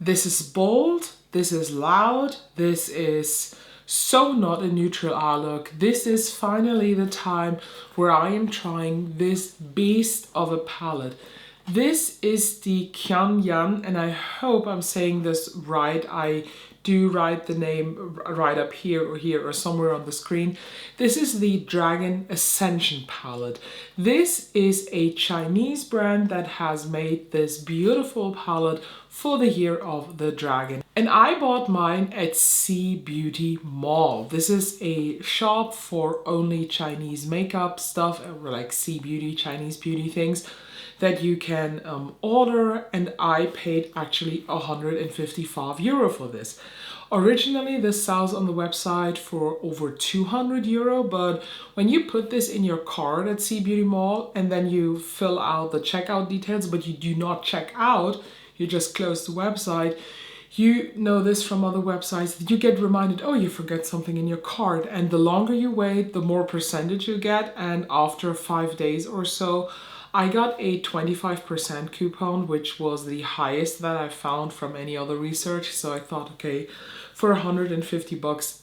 This is bold, this is loud, this is so not a neutral eye look. This is finally the time where I am trying this beast of a palette. This is the QIAN YAN, and I hope I'm saying this right. I do write the name right up here or somewhere on the screen. This is the Dragon Ascension palette. This is a Chinese brand that has made this beautiful palette for the year of the dragon. And I bought mine at C Beauty Mall. This is a shop for only Chinese makeup stuff, or like C Beauty, Chinese beauty things that you can order, and I paid actually €155 for this. Originally this sells on the website for over €200, but when you put this in your cart at C Beauty Mall and then you fill out the checkout details but you do not check out, you just close the website, you know this from other websites, that you get reminded, oh, you forget something in your cart, and the longer you wait, the more percentage you get. And after 5 days or so, I got a 25% coupon, which was the highest that I found from any other research. So I thought, okay, for $150,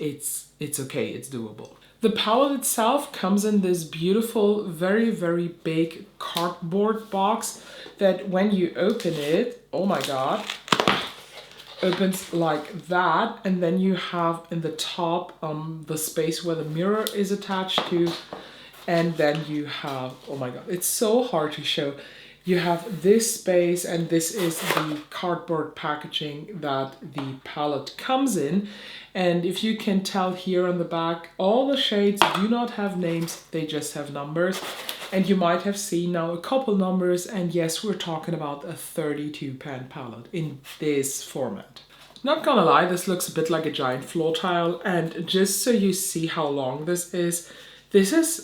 it's okay, it's doable. The palette itself comes in this beautiful, very, very big cardboard box that when you open it, oh my God, opens like that. And then you have in the top the space where the mirror is attached to. And then you have, oh my God, it's so hard to show. You have this space, and this is the cardboard packaging that the palette comes in. And if you can tell here on the back, all the shades do not have names, they just have numbers. And you might have seen now a couple numbers, and yes, we're talking about a 32 pan palette in this format. Not gonna lie, this looks a bit like a giant floor tile, and just so you see how long this is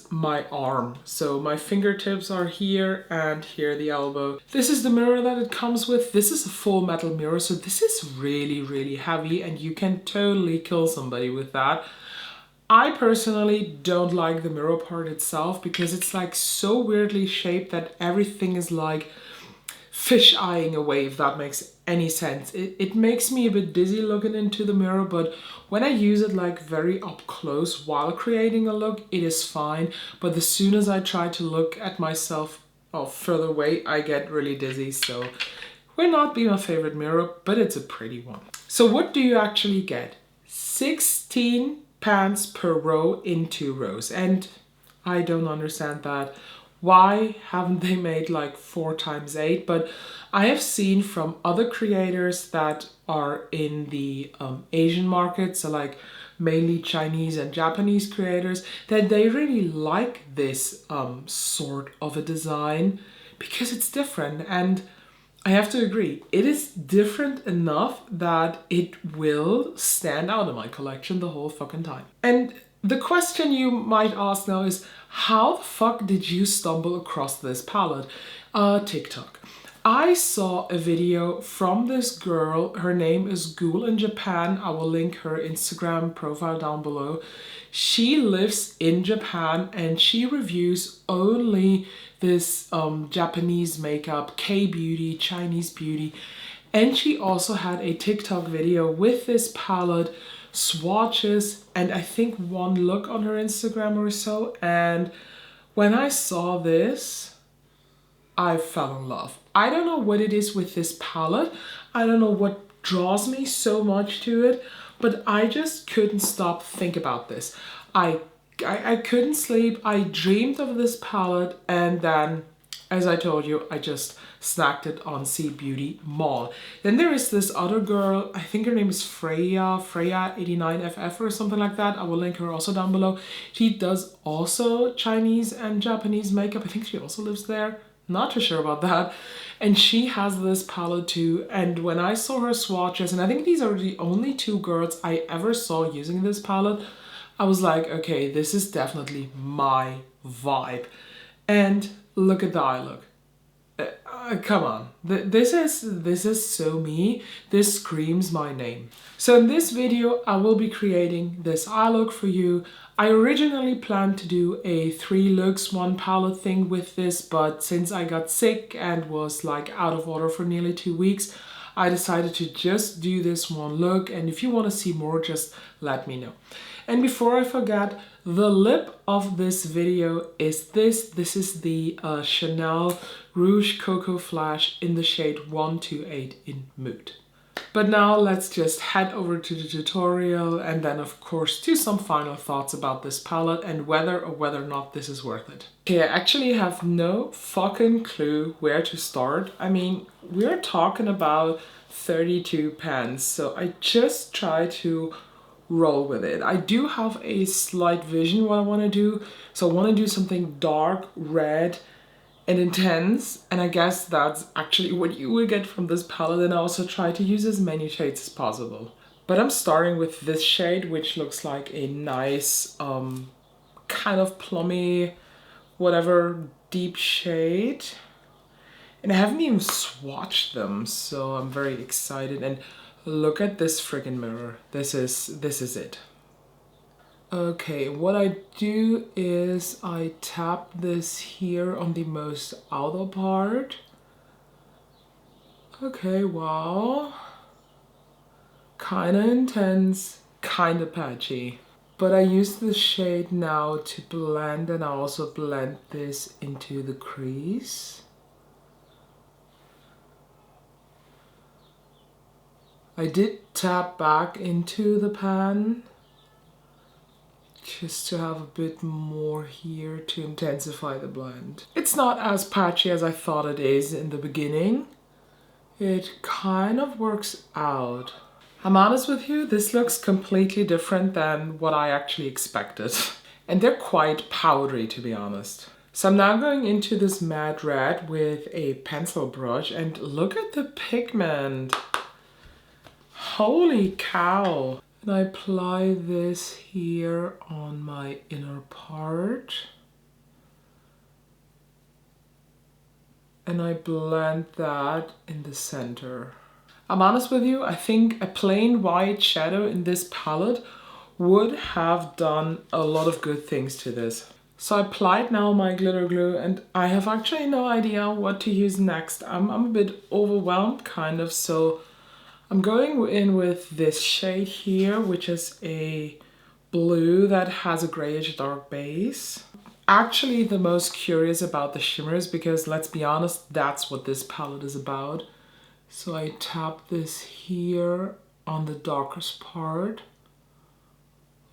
my arm. So my fingertips are here and here the elbow. This is the mirror that it comes with. This is a full metal mirror, so this is really, really heavy and you can totally kill somebody with that. I personally don't like the mirror part itself because it's like so weirdly shaped that everything is like fish eyeing away, if that makes any sense. It makes me a bit dizzy looking into the mirror, but when I use it like very up close while creating a look, it is fine. But as soon as I try to look at myself further away, I get really dizzy. So will not be my favorite mirror, but it's a pretty one. So what do you actually get? 16 pans per row in 2 rows. And I don't understand that. Why haven't they made like 4 times 8? But I have seen from other creators that are in the Asian market, so like mainly Chinese and Japanese creators, that they really like this sort of a design because it's different. And I have to agree, it is different enough that it will stand out in my collection the whole fucking time. And the question you might ask now is, how the fuck did you stumble across this palette? TikTok. I saw a video from this girl. Her name is Ghoul in Japan. I will link her Instagram profile down below. She lives in Japan and she reviews only this Japanese makeup, K-beauty, Chinese beauty. And she also had a TikTok video with this palette, swatches, and I think 1 look on her Instagram or so. And when I saw this, I fell in love. I don't know what it is with this palette. I don't know what draws me so much to it, but I just couldn't stop thinking about this. I couldn't sleep. I dreamed of this palette, and then, as I told you, I just snagged it on C Beauty Mall. Then there is this other girl, I think her name is Freya89FF or something like that. I will link her also down below. She does also Chinese and Japanese makeup. I think she also lives there. Not too sure about that. And she has this palette too. And when I saw her swatches, and I think these are the only 2 girls I ever saw using this palette, I was like, okay, this is definitely my vibe. And look at the eye look. Come on, this is so me. This screams my name. So in this video, I will be creating this eye look for you. I originally planned to do a 3 looks, 1 palette thing with this, but since I got sick and was like out of order for nearly 2 weeks, I decided to just do this one look, and if you want to see more, just let me know. And before I forget, the lip of this video is this. This is the Chanel Rouge Coco Flash in the shade 128 in Mood. But now let's just head over to the tutorial and then of course do some final thoughts about this palette and whether or not this is worth it. Okay, I actually have no fucking clue where to start. I mean, we're talking about 32 pens, so I just try to roll with it. I do have a slight vision what I want to do. So I want to do something dark, red, and intense, and I guess that's actually what you will get from this palette, and I also try to use as many shades as possible. But I'm starting with this shade, which looks like a nice kind of plummy, whatever, deep shade. And I haven't even swatched them, so I'm very excited. And look at this friggin' mirror. This is it. Okay, what I do is I tap this here on the most outer part. Okay, wow. Kinda intense, kinda patchy. But I use the shade now to blend, and I also blend this into the crease. I did tap back into the pan just to have a bit more here to intensify the blend. It's not as patchy as I thought it is in the beginning. It kind of works out. I'm honest with you, this looks completely different than what I actually expected. And they're quite powdery, to be honest. So I'm now going into this matte red with a pencil brush, and look at the pigment. Holy cow. And I apply this here on my inner part. And I blend that in the center. I'm honest with you, I think a plain white shadow in this palette would have done a lot of good things to this. So I applied now my glitter glue, and I have actually no idea what to use next. I'm a bit overwhelmed kind of, so I'm going in with this shade here, which is a blue that has a grayish dark base. Actually the most curious about the shimmers, because let's be honest, that's what this palette is about. So I tap this here on the darkest part.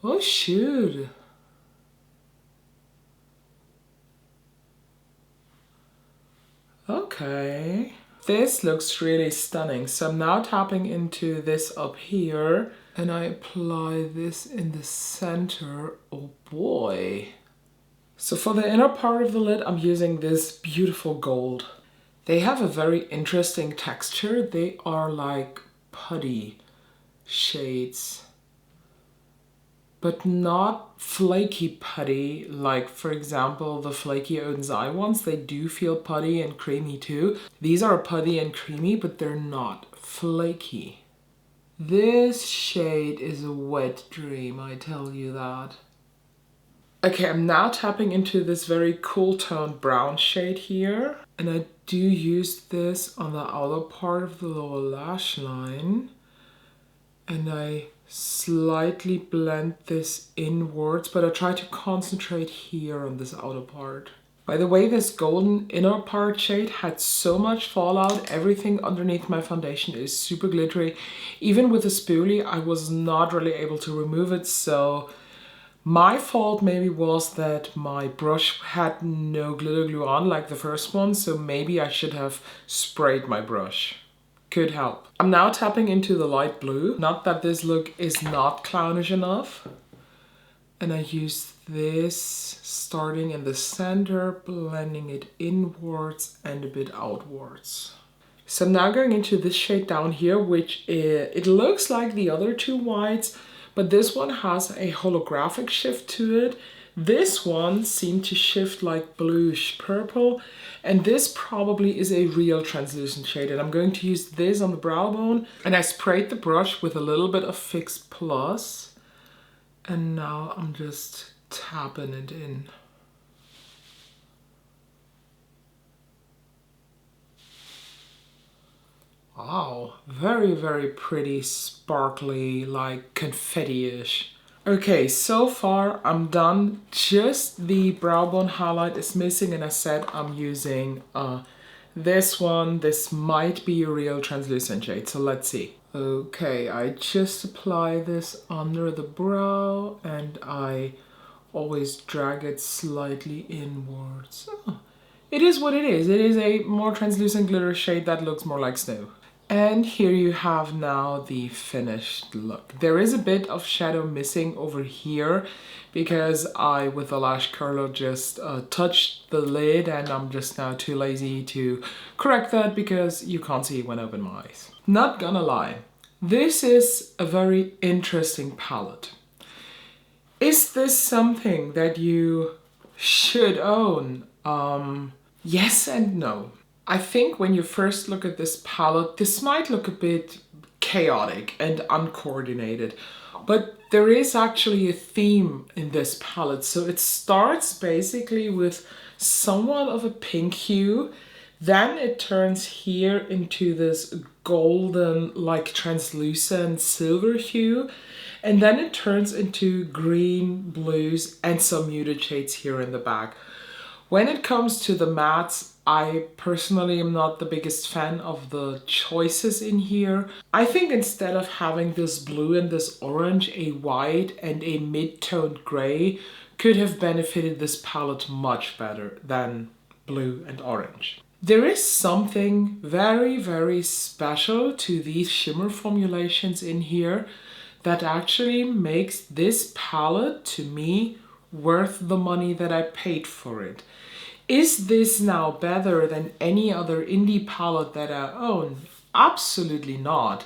Oh shoot! Okay. This looks really stunning. So I'm now tapping into this up here, and I apply this in the center. Oh boy. So for the inner part of the lid, I'm using this beautiful gold. They have a very interesting texture. They are like putty shades, but not flaky putty. Like for example, the flaky Oden's Eye ones, they do feel putty and creamy too. These are putty and creamy, but they're not flaky. This shade is a wet dream, I tell you that. Okay, I'm now tapping into this very cool toned brown shade here. And I do use this on the outer part of the lower lash line. And I slightly blend this inwards, but I try to concentrate here on this outer part. By the way, this golden inner part shade had so much fallout. Everything underneath my foundation is super glittery. Even with the spoolie, I was not really able to remove it, so my fault maybe was that my brush had no glitter glue on like the first one, so maybe I should have sprayed my brush. Could help. I'm now tapping into the light blue. Not that this look is not clownish enough. And I use this starting in the center, blending it inwards and a bit outwards. So I'm now going into this shade down here, which it looks like the other two whites, but this one has a holographic shift to it. This one seemed to shift like bluish purple, and this probably is a real translucent shade. And I'm going to use this on the brow bone, and I sprayed the brush with a little bit of Fix Plus, and now I'm just tapping it in. Wow, very, very pretty, sparkly, like confetti-ish. Okay, so far I'm done. Just the brow bone highlight is missing, and I said I'm using this one. This might be a real translucent shade, so let's see. Okay, I just apply this under the brow and I always drag it slightly inwards. Oh, it is what it is. It is a more translucent glitter shade that looks more like snow. And here you have now the finished look. There is a bit of shadow missing over here because I, with the lash curler, just touched the lid, and I'm just now too lazy to correct that because you can't see when I open my eyes. Not gonna lie, this is a very interesting palette. Is this something that you should own? Yes and no. I think when you first look at this palette, this might look a bit chaotic and uncoordinated, but there is actually a theme in this palette. So it starts basically with somewhat of a pink hue, then it turns here into this golden, like translucent silver hue, and then it turns into green, blues, and some muted shades here in the back. When it comes to the mattes, I personally am not the biggest fan of the choices in here. I think instead of having this blue and this orange, a white and a mid-toned gray could have benefited this palette much better than blue and orange. There is something very, very special to these shimmer formulations in here that actually makes this palette, to me, worth the money that I paid for it. Is this now better than any other indie palette that I own? Absolutely not.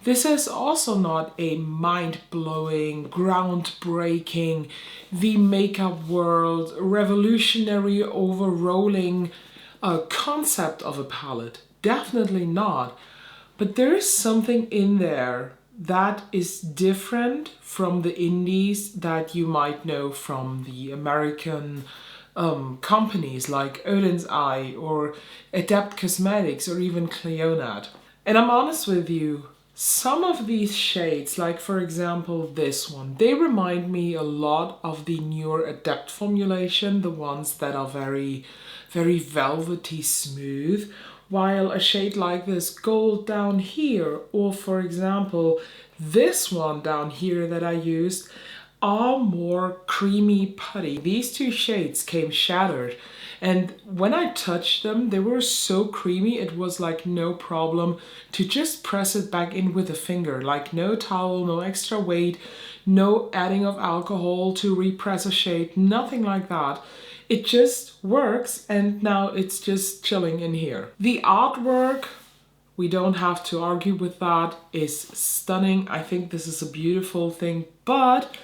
This is also not a mind-blowing, groundbreaking, the makeup world, revolutionary, overrolling concept of a palette. Definitely not. But there is something in there that is different from the indies that you might know from the American companies like Odin's Eye or Adept Cosmetics or even QIAN. And I'm honest with you, some of these shades, like for example this one, they remind me a lot of the newer Adept formulation, the ones that are very, very velvety smooth, while a shade like this gold down here, or for example this one down here that I used, are more creamy putty. These two shades came shattered, and when I touched them, they were so creamy it was like no problem to just press it back in with a finger. Like no towel, no extra weight, no adding of alcohol to repress a shade, nothing like that. It just works, and now it's just chilling in here. The artwork, we don't have to argue with that, is stunning. I think this is a beautiful thing, but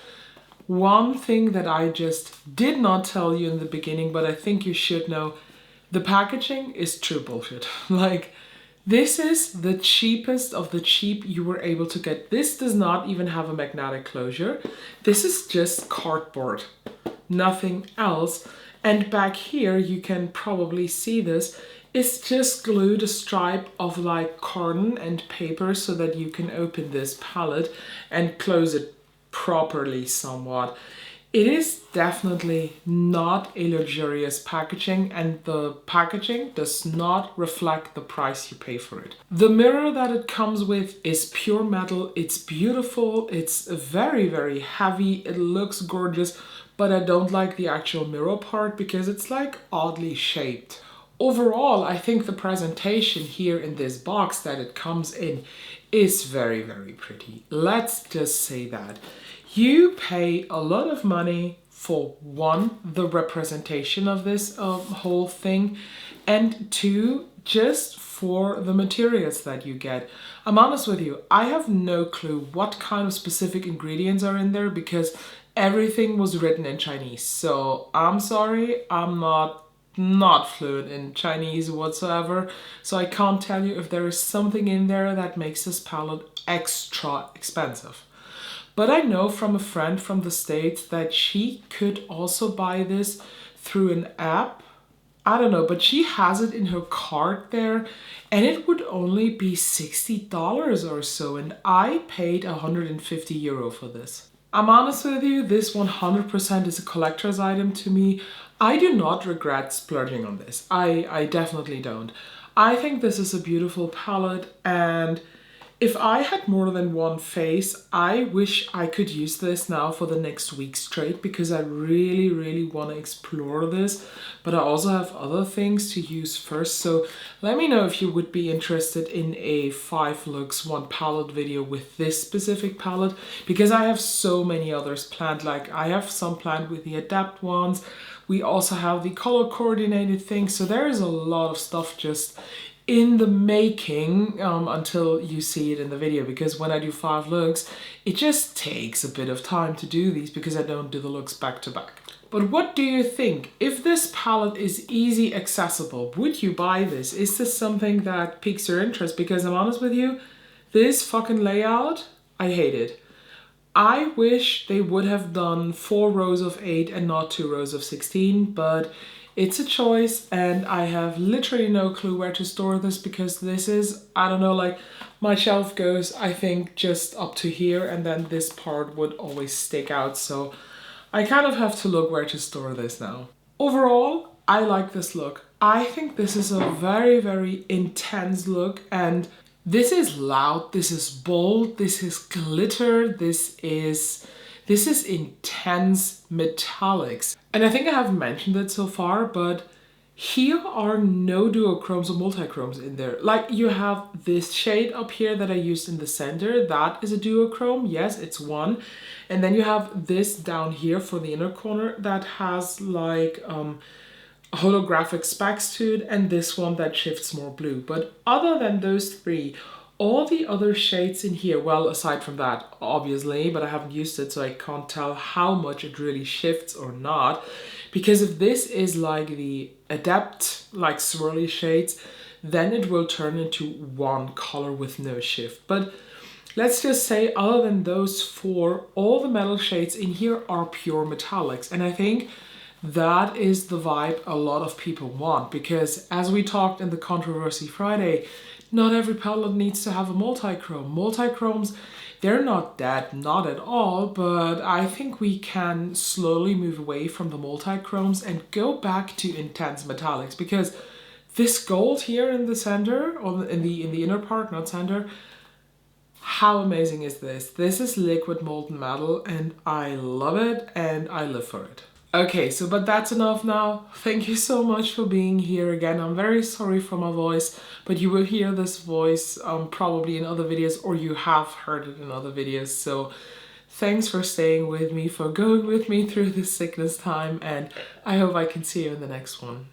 one thing that I just did not tell you in the beginning, but I think you should know, the packaging is true bullshit. Like, this is the cheapest of the cheap you were able to get. This does not even have a magnetic closure. This is just cardboard, nothing else. And back here, you can probably see this, it's just glued a stripe of like carton and paper so that you can open this palette and close it properly somewhat. It is definitely not a luxurious packaging, and the packaging does not reflect the price you pay for it. The mirror that it comes with is pure metal. It's beautiful. It's very, very heavy. It looks gorgeous, but I don't like the actual mirror part because it's like oddly shaped. Overall, I think the presentation here in this box that it comes in is very, very pretty. Let's just say that. You pay a lot of money for one, the representation of this whole thing, and two, just for the materials that you get. I'm honest with you, I have no clue what kind of specific ingredients are in there because everything was written in Chinese. So I'm sorry, I'm not fluent in Chinese whatsoever, so I can't tell you if there is something in there that makes this palette extra expensive. But I know from a friend from the States that she could also buy this through an app I don't know, but she has it in her cart there and it would only be $60 or so, and I paid €150 for this. I'm honest with you, this 100% is a collector's item to me. I do not regret splurging on this. I definitely don't. I think this is a beautiful palette, and if I had more than one face, I wish I could use this now for the next week straight, because I really, really want to explore this. But I also have other things to use first. So let me know if you would be interested in a 5 looks 1 palette video with this specific palette, because I have so many others planned. Like I have some planned with the Adapt ones. We also have the color coordinated thing. So there is a lot of stuff just in the making until you see it in the video, because when I do 5 looks, it just takes a bit of time to do these because I don't do the looks back to back. But what do you think? If this palette is easy accessible, would you buy this? Is this something that piques your interest? Because I'm honest with you, this fucking layout, I hate it. I wish they would have done 4 rows of 8 and not 2 rows of 16, but it's a choice, and I have literally no clue where to store this, because this is, I don't know, like my shelf goes, I think, just up to here, and then this part would always stick out. So I kind of have to look where to store this now. Overall, I like this look. I think this is a very, very intense look, and this is loud, this is bold, this is glitter, this is intense metallics. And I think I haven't mentioned it so far, but here are no duochromes or multichromes in there. Like you have this shade up here that I used in the center, that is a duochrome, yes, it's one. And then you have this down here for the inner corner that has like holographic specks to it, and this one that shifts more blue. But other than those 3, all the other shades in here, well, aside from that, obviously, but I haven't used it, so I can't tell how much it really shifts or not. Because if this is like the Adept, like swirly shades, then it will turn into one color with no shift. But let's just say, other than those 4, all the metal shades in here are pure metallics. And I think that is the vibe a lot of people want, because as we talked in the Controversy Friday, not every palette needs to have a multichrome. Multichromes, they're not dead, not at all, but I think we can slowly move away from the multichromes and go back to intense metallics, because this gold here in the center, or in the inner part, not center, how amazing is this? This is liquid molten metal, and I love it and I live for it. Okay, so but that's enough now. Thank you so much for being here again. I'm very sorry for my voice, but you will hear this voice probably in other videos, or you have heard it in other videos. So thanks for staying with me, for going with me through this sickness time, and I hope I can see you in the next one.